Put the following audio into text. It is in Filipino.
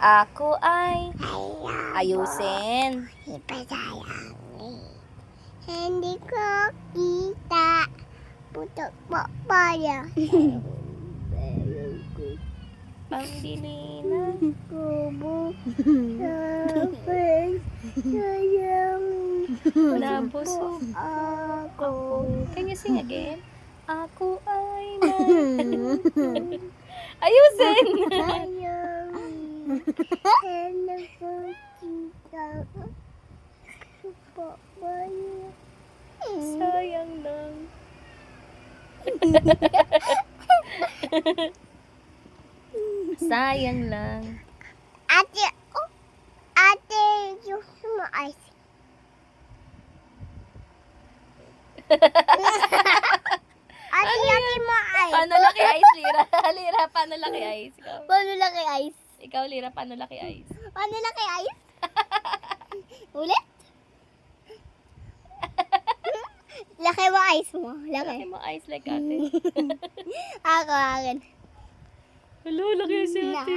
Ako ay ayusin. Ipasayang. Hindi ko kita. Putok po pala. Pambili na. Kubo. Sapay. Sayang. Nabusog Ako. Can you sing again? Ako ay ayusin. Sayang. Hindi ko kita. Po pala. Sayang lang. Sayang lang. Ate, oh, ate, yung mo ice. Ate mo ice. Paano laki ice, Lira? Lira, paano laki ice? Ikaw, Paano laki ice? ikaw Lira, paano laki ice? Paano laki ice? Ulit? Laki mo ice mo. Laki Laki. mo ice like ate. Ako, akin. Hello, laki si ate.